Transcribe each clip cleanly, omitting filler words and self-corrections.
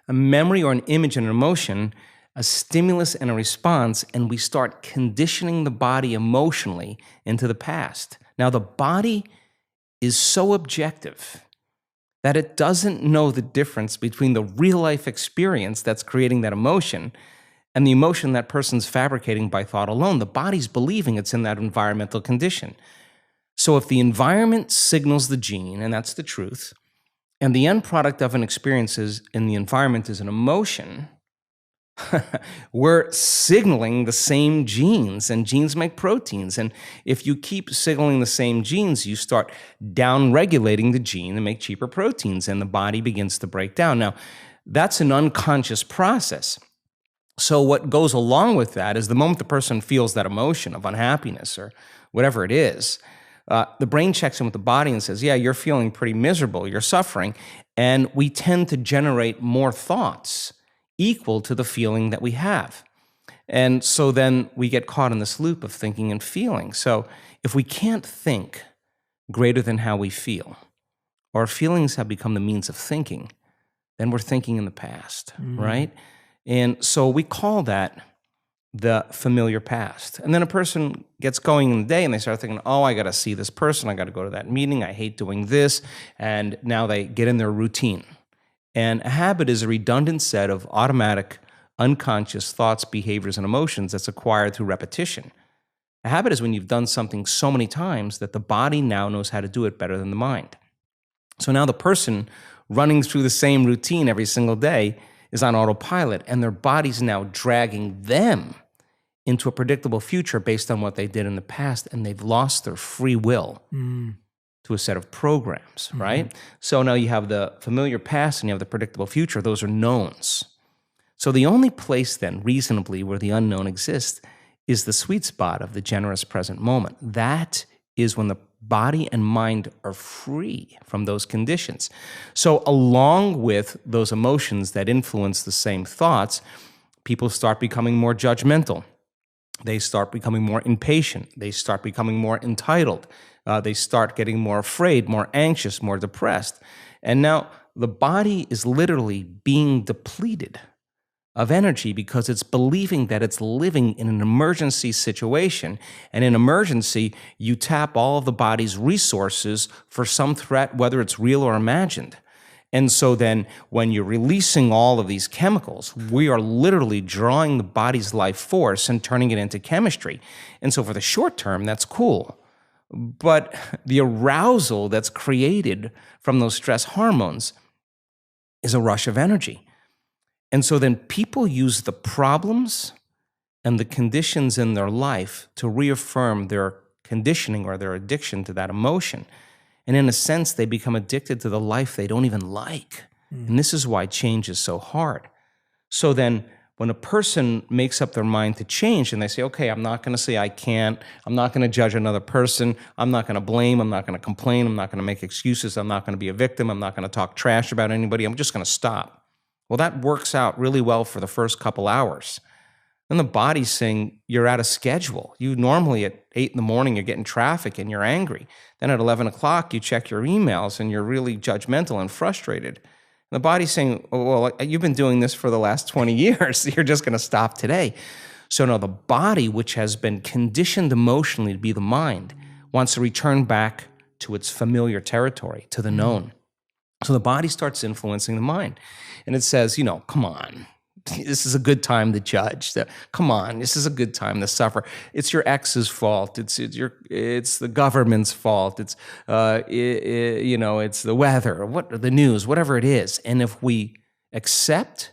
A memory or an image and an emotion, a stimulus and a response, and we start conditioning the body emotionally into the past. Now, the body is so objective that it doesn't know the difference between the real life experience that's creating that emotion and the emotion that person's fabricating by thought alone. The body's believing it's in that environmental condition. So if the environment signals the gene, and that's the truth, and the end product of an experience is in the environment is an emotion, we're signaling the same genes, and genes make proteins. And if you keep signaling the same genes, you start down-regulating the gene to make cheaper proteins, and the body begins to break down. Now, that's an unconscious process. So what goes along with that is the moment the person feels that emotion of unhappiness or whatever it is, the brain checks in with the body and says, yeah, you're feeling pretty miserable, you're suffering, and we tend to generate more thoughts equal to the feeling that we have. And so then we get caught in this loop of thinking and feeling. So if we can't think greater than how we feel, or feelings have become the means of thinking, then we're thinking in the past, right? And so we call that the familiar past. And then a person gets going in the day and they start thinking, oh, I got to see this person, I got to go to that meeting, I hate doing this, and now they get in their routine. And a habit is a redundant set of automatic, unconscious thoughts, behaviors, and emotions that's acquired through repetition. A habit is when you've done something so many times that the body now knows how to do it better than the mind. So now the person running through the same routine every single day is on autopilot, and their body's now dragging them into a predictable future based on what they did in the past, and they've lost their free will to a set of programs, right? So now you have the familiar past and you have the predictable future. Those are knowns. So the only place then, reasonably, where the unknown exists is the sweet spot of the generous present moment. That is when the body and mind are free from those conditions. So along with those emotions that influence the same thoughts, people start becoming more judgmental. They start becoming more impatient. They start becoming more entitled. They start getting more afraid, more anxious, more depressed. And now the body is literally being depleted of energy because it's believing that it's living in an emergency situation. And in emergency, you tap all of the body's resources for some threat, whether it's real or imagined. And so then when you're releasing all of these chemicals, we are literally drawing the body's life force and turning it into chemistry. And so for the short term, that's cool. But the arousal that's created from those stress hormones is a rush of energy. And so then people use the problems and the conditions in their life to reaffirm their conditioning or their addiction to that emotion. And in a sense, they become addicted to the life they don't even like. And this is why change is so hard. So then when a person makes up their mind to change and they say, okay, I'm not going to say I can't, I'm not going to judge another person, I'm not going to blame, I'm not going to complain, I'm not going to make excuses, I'm not going to be a victim, I'm not going to talk trash about anybody, I'm just going to stop. Well, that works out really well for the first couple hours. Then the body's saying you're out of schedule. You normally at 8 in the morning, you're getting traffic and you're angry. Then at 11 o'clock, you check your emails and you're really judgmental and frustrated. And the body's saying, oh, well, you've been doing this for the last 20 years. You're just going to stop today. So now the body, which has been conditioned emotionally to be the mind, wants to return back to its familiar territory, to the known. So the body starts influencing the mind. And it says, come on, this is a good time to judge. Come on, this is a good time to suffer. It's your ex's fault. It's the government's fault. It's it's the weather, the news, whatever it is. And if we accept,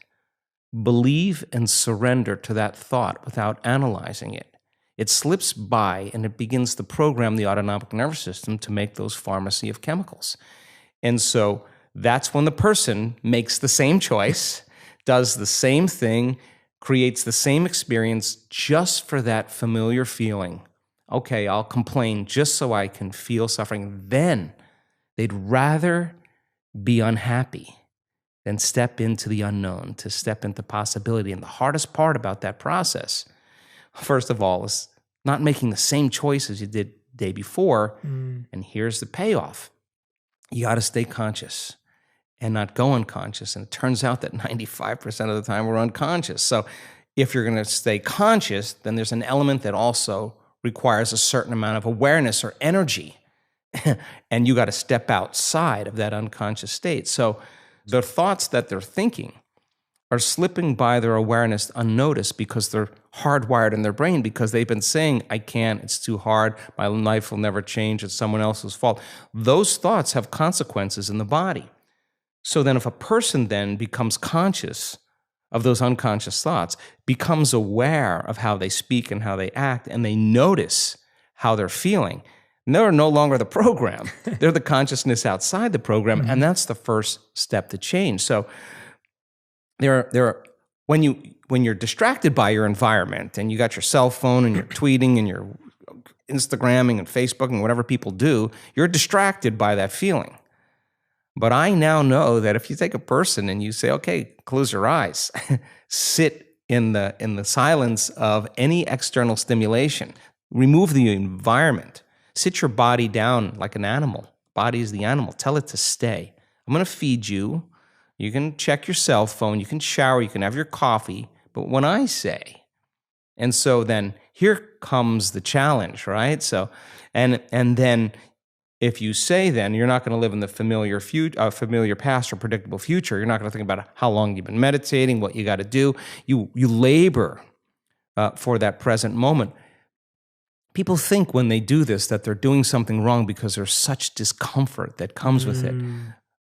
believe, and surrender to that thought without analyzing it, it slips by and it begins to program the autonomic nervous system to make those pharmacy of chemicals. And so that's when the person makes the same choice, does the same thing, creates the same experience just for that familiar feeling. Okay, I'll complain just so I can feel suffering. Then they'd rather be unhappy than step into the unknown, to step into possibility. And the hardest part about that process, first of all, is not making the same choices you did the day before. And here's the payoff. You got to stay conscious. and not go unconscious. And it turns out that 95% of the time we're unconscious. So if you're going to stay conscious, then there's an element that also requires a certain amount of awareness or energy. And you got to step outside of that unconscious state. So the thoughts that they're thinking are slipping by their awareness unnoticed because they're hardwired in their brain, because they've been saying, I can't, it's too hard, my life will never change, it's someone else's fault. Those thoughts have consequences in the body. So then if a person then becomes conscious of those unconscious thoughts, becomes aware of how they speak and how they act, and they notice how they're feeling, they're no longer the program. They're the consciousness outside the program, and that's the first step to change. So when you're distracted by your environment and you got your cell phone and you're tweeting and you're Instagramming and Facebooking, whatever people do, you're distracted by that feeling. But I now know that if you take a person and you say, okay, close your eyes, sit in the silence of any external stimulation, remove the environment, sit your body down like an animal. Body is the animal. Tell it to stay. I'm going to feed you. You can check your cell phone. You can shower. You can have your coffee. But when I say, and so then here comes the challenge, right? So, and then if you say then you're not going to live in the familiar past or predictable future, you're not going to think about how long you've been meditating, what you got to do. You labor for that present moment. People think when they do this that they're doing something wrong because there's such discomfort that comes with it.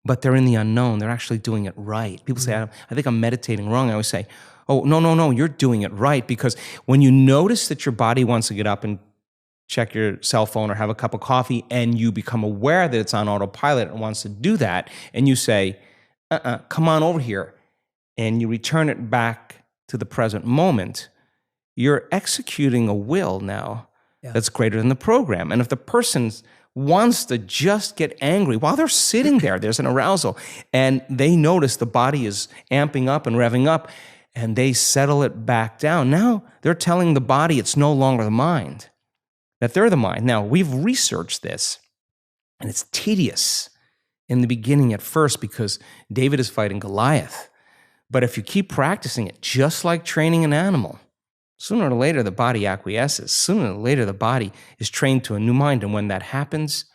But they're in the unknown. They're actually doing it right. People say, I think I'm meditating wrong. I always say, oh, no, you're doing it right. Because when you notice that your body wants to get up and check your cell phone or have a cup of coffee, and you become aware that it's on autopilot and wants to do that, and you say, come on over here, and you return it back to the present moment, you're executing a will now that's greater than the program. And if the person wants to just get angry while they're sitting there, there's an arousal, and they notice the body is amping up and revving up, and they settle it back down. Now they're telling the body it's no longer the mind, that they're the mind. Now, we've researched this, and it's tedious in the beginning at first because David is fighting Goliath. But if you keep practicing it, just like training an animal, sooner or later the body acquiesces. Sooner or later the body is trained to a new mind. And when that happens,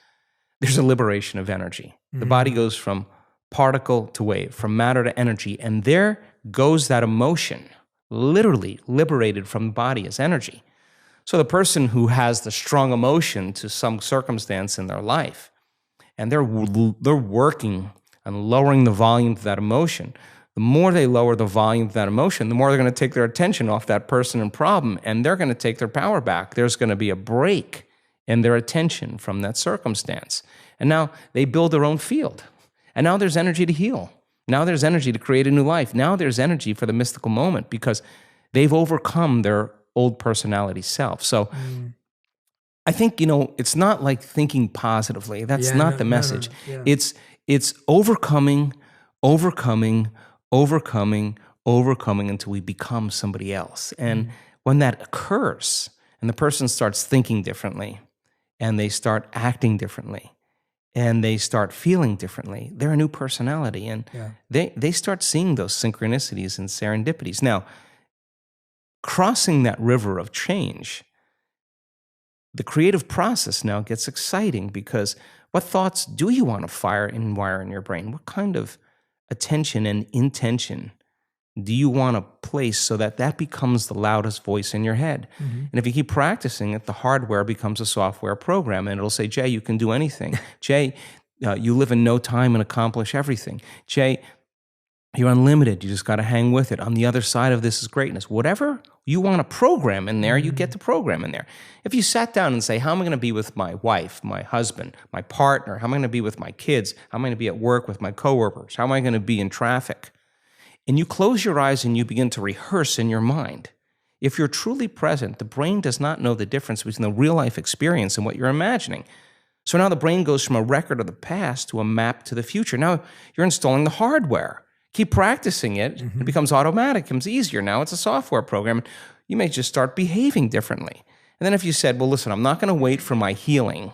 there's a liberation of energy. The body goes from particle to wave, from matter to energy. And there goes that emotion, literally liberated from the body as energy. So the person who has the strong emotion to some circumstance in their life, and they're working on lowering the volume of that emotion, the more they lower the volume of that emotion, the more they're going to take their attention off that person and problem, and they're going to take their power back. There's going to be a break in their attention from that circumstance. And now they build their own field. And now there's energy to heal. Now there's energy to create a new life. Now there's energy for the mystical moment because they've overcome their old personality self. So I think, it's not like thinking positively. That's not the message. No. Yeah. It's overcoming until we become somebody else. And when that occurs and the person starts thinking differently and they start acting differently and they start feeling differently, they're a new personality. And they start seeing those synchronicities and serendipities. Now, crossing that river of change, the creative process now gets exciting because what thoughts do you want to fire and wire in your brain? What kind of attention and intention do you want to place so that becomes the loudest voice in your head? And if you keep practicing it, the hardware becomes a software program, and it'll say, Jay, you can do anything. Jay, you live in no time and accomplish everything. Jay, you're unlimited. You just got to hang with it. On the other side of this is greatness. Whatever you want to program in there, you get to program in there. If you sat down and say, how am I going to be with my wife, my husband, my partner? How am I going to be with my kids? How am I going to be at work with my coworkers? How am I going to be in traffic? And you close your eyes and you begin to rehearse in your mind. If you're truly present, the brain does not know the difference between the real life experience and what you're imagining. So now the brain goes from a record of the past to a map to the future. Now you're installing the hardware. Keep practicing it. It becomes automatic. It becomes easier. Now it's a software program. You may just start behaving differently. And then if you said, well, listen, I'm not going to wait for my healing.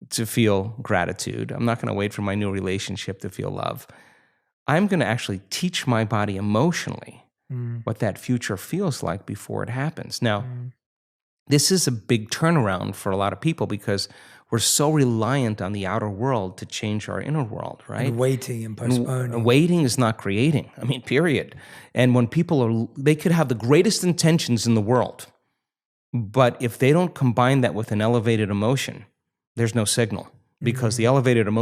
to feel gratitude. I'm not going to wait for my new relationship to feel love. I'm going to actually teach my body emotionally what that future feels like before it happens. Now, this is a big turnaround for a lot of people because we're so reliant on the outer world to change our inner world, right? And waiting and postponing. Waiting is not creating. I mean, period. And when they could have the greatest intentions in the world, but if they don't combine that with an elevated emotion, there's no signal because the elevated emotion